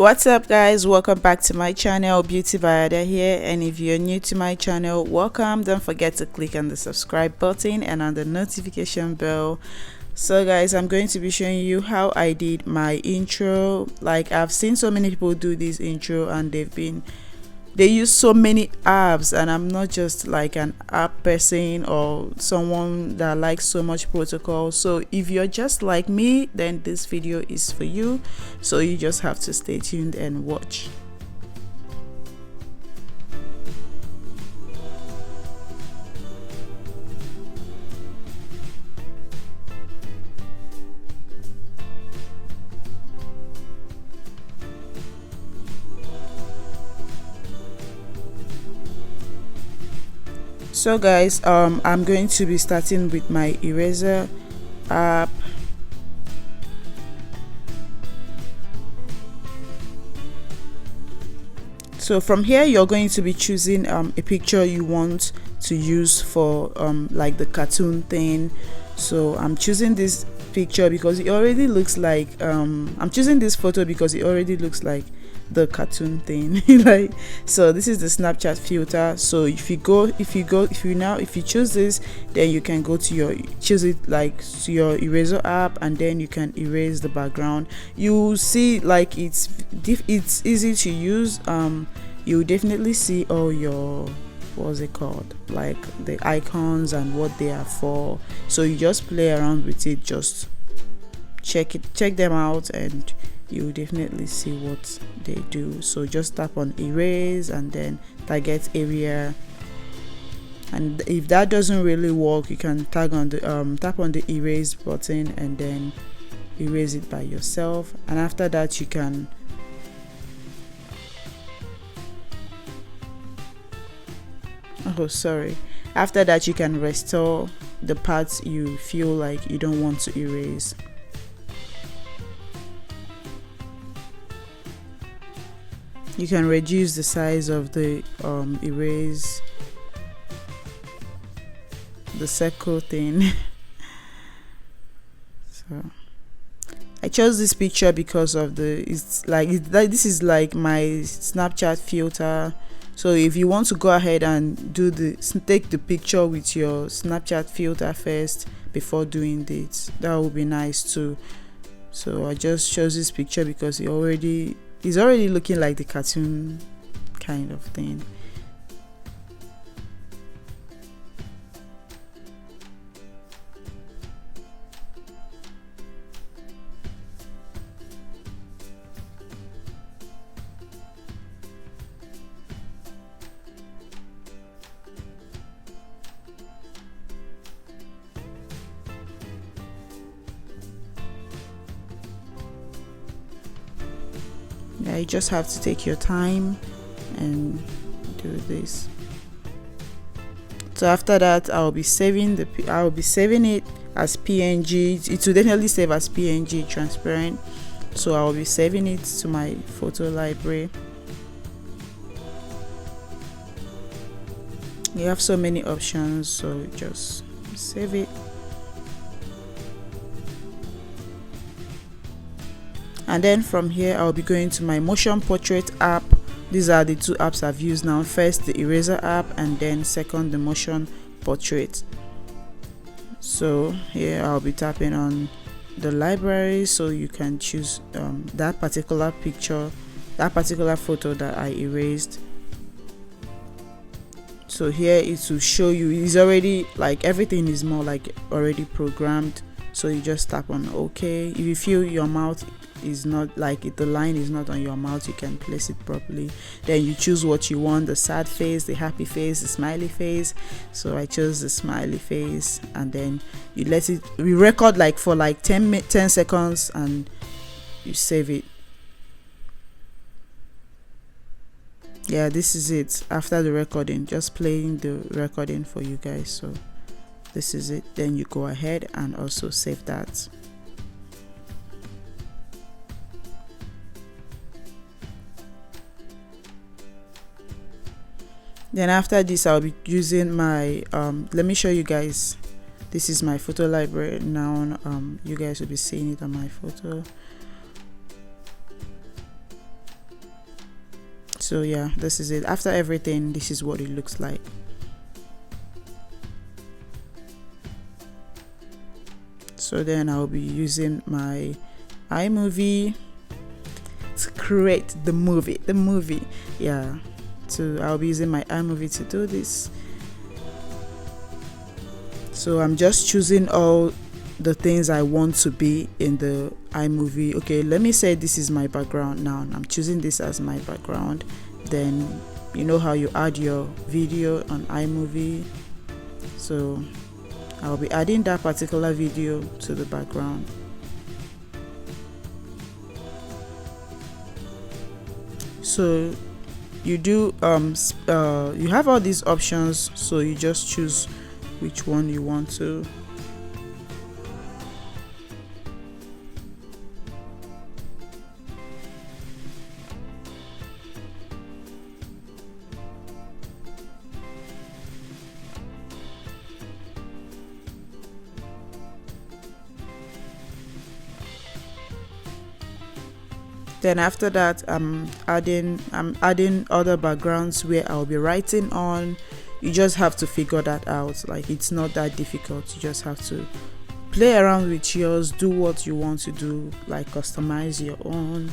What's up guys, welcome back to my channel. Beauty by Ada here, and if you're new to my channel, welcome. Don't forget to click on the subscribe button and on the notification bell. So guys, I'm going to be showing you how I did my intro. Like, I've seen so many people do this intro and they use so many apps, and I'm not just like an app person or someone that likes so much protocol. So if you're just like me, then this video is for you, so you just have to stay tuned and watch. So guys, I'm going to be starting with my eraser app. So from here, you're going to be choosing a picture you want to use for like the cartoon thing. So I'm choosing this picture because it already looks like I'm choosing this photo because it already looks like the cartoon thing. Like, so this is the Snapchat filter. So if you choose this, then you can go to choose it like to your eraser app, and then you can erase the background. You see, like, it's easy to use. You definitely see all your, what's it called, like the icons and what they are for. So you just play around with it, just check them out, and you will definitely see what they do. So just tap on erase and then target area, and if that doesn't really work, you can tap on the erase button and then erase it by yourself. And after that, you can after that you can restore the parts you feel like you don't want to erase. You can reduce the size of the erase, the circle thing. So I chose this picture because of this is like my Snapchat filter. So if you want to go ahead and take the picture with your Snapchat filter first before doing this, that would be nice too. So I just chose this picture because it's already looking like the cartoon kind of thing. Yeah, you just have to take your time and do this. So after that, I'll be saving it as PNG. It will definitely save as PNG transparent. So I'll be saving it to my photo library. You have so many options, so just save it. And then from here, I'll be going to my motion portrait app. These are the two apps I've used now. First, the eraser app, and then second, the motion portrait. So here I'll be tapping on the library, so you can choose that particular picture, that particular photo that I erased. So here it will show you, it's already like everything is more like already programmed. So you just tap on OK. If you feel your mouth is not like it, the line is not on your mouth, you can place it properly. Then you choose what you want, the sad face, the happy face, the smiley face. So I chose the smiley face, and then you record like for like 10 seconds, and you save it. Yeah, this is it after the recording, just playing the recording for you guys. So this is it. Then you go ahead and also save that. Then after this, I'll be using my let me show you guys. This is my photo library now. You guys will be seeing it on my photo. So yeah, this is it. After everything, this is what it looks like. So then I'll be using my iMovie to create the movie. Yeah, so I'll be using my iMovie to do this. So I'm just choosing all the things I want to be in the iMovie. Okay, let me say this is my background now. I'm choosing this as my background. Then you know how you add your video on iMovie. So I'll be adding that particular video to the background. So you do you have all these options, so you just choose which one you want to. Then after that, I'm adding other backgrounds where I'll be writing on. You just have to figure that out. Like, it's not that difficult. You just have to play around with yours, do what you want to do, like customize your own.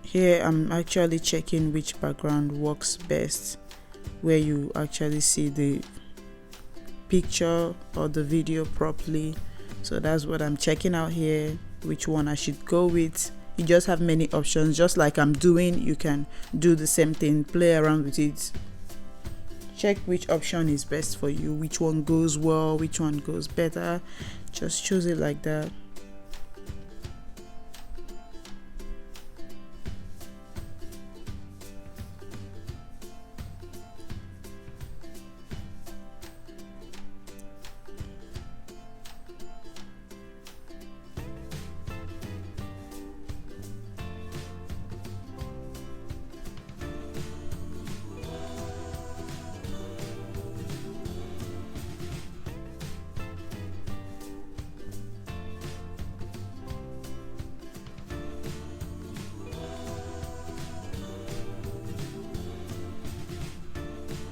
Here I'm actually checking which background works best, where you actually see the picture or the video properly. So that's what I'm checking out here, which one I should go with. You just have many options, just like I'm doing. You can do the same thing, play around with it, check which option is best for you, which one goes well, which one goes better. Just choose it like that.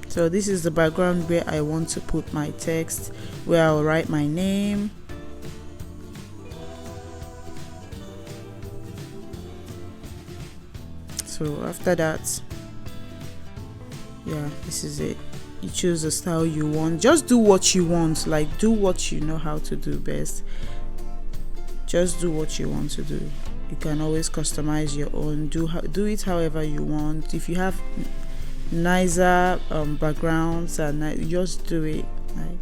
So this is the background where I want to put my text, where I'll write my name. So after that, yeah, this is it. You choose the style you want. Just do what you want, like do what you know how to do best. Just do what you want to do. You can always customize your own. Do it however you want. If you have nicer backgrounds, and just do it. Like,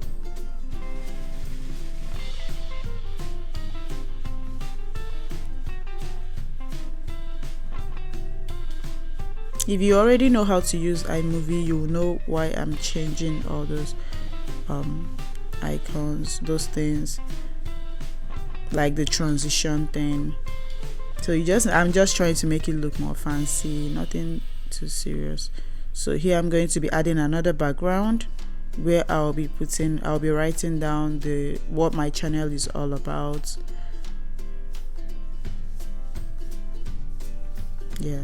if you already know how to use iMovie, you will know why I'm changing all those icons, those things, like the transition thing. So I'm just trying to make it look more fancy, nothing too serious. So here I'm going to be adding another background where I'll be writing down what my channel is all about. Yeah,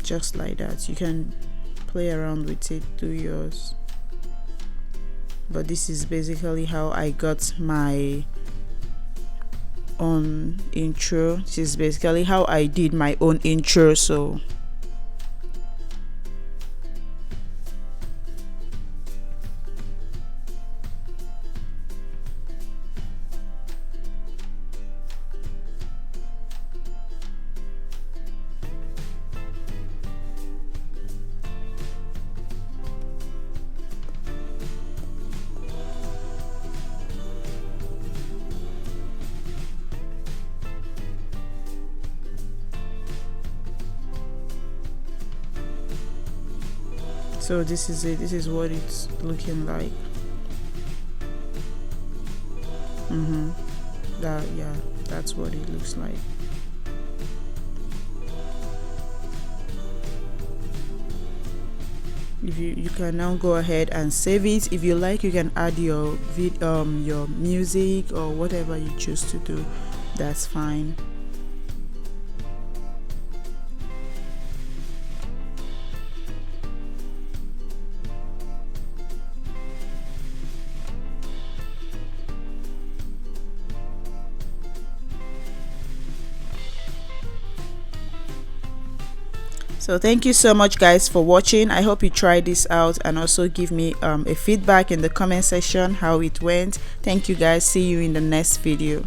just like that. You can play around with it, do yours. But this is basically how I got my own intro. This is basically how I did my own intro. So So this is it. This is what it's looking like. That's what it looks like. If you can now go ahead and save it. If you like, you can add your your music or whatever you choose to do. That's fine. So thank you so much guys for watching. I hope you try this out and also give me a feedback in the comment section how it went. Thank you guys. See you in the next video.